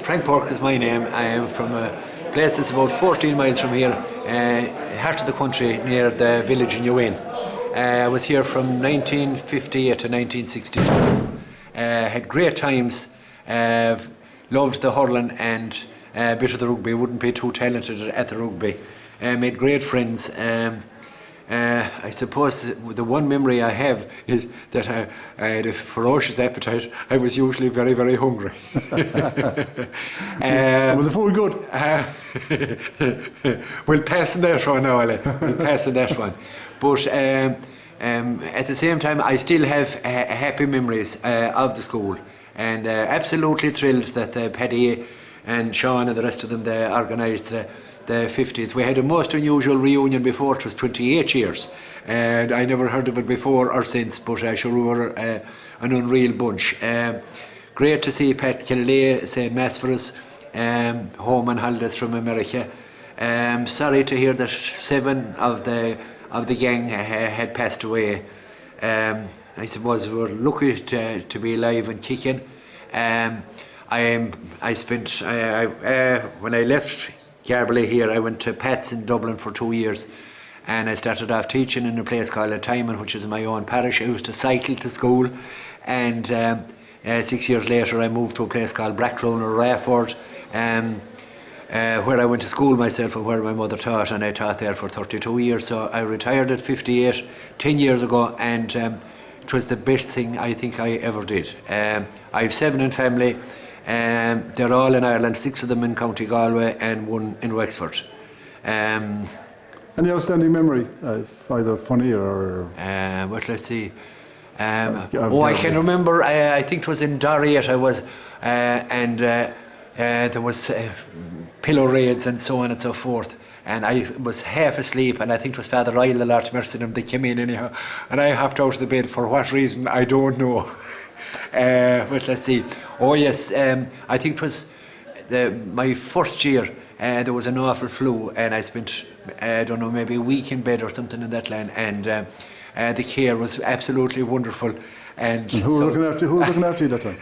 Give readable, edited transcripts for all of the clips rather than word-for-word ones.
Frank Burke is my name. I am from a place that's about 14 miles from here, heart of the country near the village in Uain. I was here from 1958 to 1962. Had great times, loved the hurling and a bit of the rugby. Wouldn't be too talented at the rugby. Made great friends. I suppose the one memory I have is that I had a ferocious appetite. I was usually very, very hungry. Was the food good? We'll pass on that one now, we'll pass on that one. But at the same time, I still have happy memories of the school, and absolutely thrilled that Paddy and Sean and the rest of them, they organised the 50th. We had a most unusual reunion before. It was 28 years, and I never heard of it before or since, but sure we were an unreal bunch. Great to see Pat Kennedy saying mass for us, home on holidays from America. Sorry to hear that 7 of the gang had passed away. I suppose we were lucky to be alive and kicking. I spent when I left Garbally here, I went to Pat's in Dublin for 2 years, and I started off teaching in a place called Timon, which is in my own parish. I used to cycle to school, and 6 years later I moved to a place called Brackrown or Rafford, where I went to school myself and where my mother taught, and I taught there for 32 years. So I retired at 58, 10 years ago, and it was the best thing I think I ever did. I have 7 in family. They're all in Ireland, 6 of them in County Galway and 1 in Wexford. Any outstanding memory, either funny or... But let's see. I can remember, I think it was in Doriat I was, and there was pillow raids and so on and so forth. And I was half asleep, and I think it was Father Ryle, the Lord mercy him, they came in anyhow. And I hopped out of the bed for what reason, I don't know. But let's see. Oh yes, I think it was my first year. There was an awful flu, and I spent I don't know, maybe a week in bed or something in that line. And the care was absolutely wonderful. And who was looking after you that time?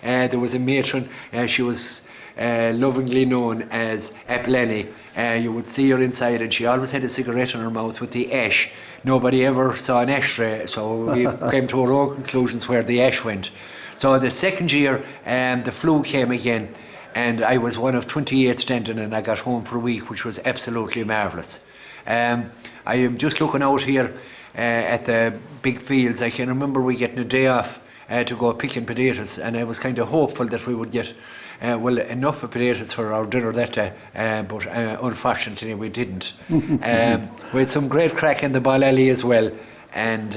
There was a matron. She was lovingly known as Balliınasloe. You would see her inside, and she always had a cigarette in her mouth with the ash. Nobody ever saw an ashtray, so we came to our own conclusions where the ash went. So the second year, the flu came again, and I was one of 28 standing, and I got home for a week, which was absolutely marvellous. I am just looking out here at the big fields. I can remember we getting a day off to go picking potatoes, and I was kind of hopeful that we would get enough of potatoes for our dinner that day, but unfortunately we didn't. We had some great crack in the Balliınasloe as well, and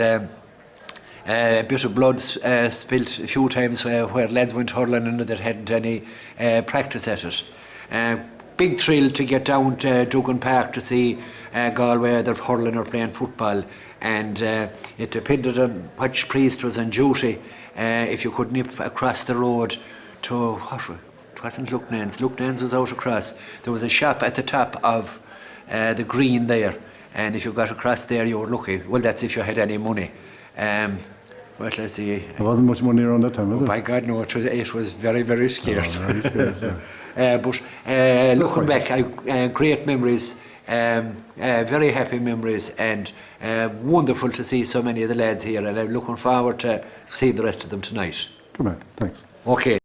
a bit of blood spilt a few times where lads went hurling and that hadn't any practice at it. Big thrill to get down to Galway Park to see Galway either hurling or playing football, and it depended on which priest was on duty. If you could nip across the road to it wasn't Lucknan's was out across. There was a shop at the top of the green there, and if you got across there you were lucky. Well, that's if you had any money. But let's see. There wasn't much money around that time, was it? By God, no, it was very, very scarce. Oh, very scarce, yeah. But looking back, great memories, very happy memories, and wonderful to see so many of the lads here, and I'm looking forward to seeing the rest of them tonight. Come on, thanks. Okay.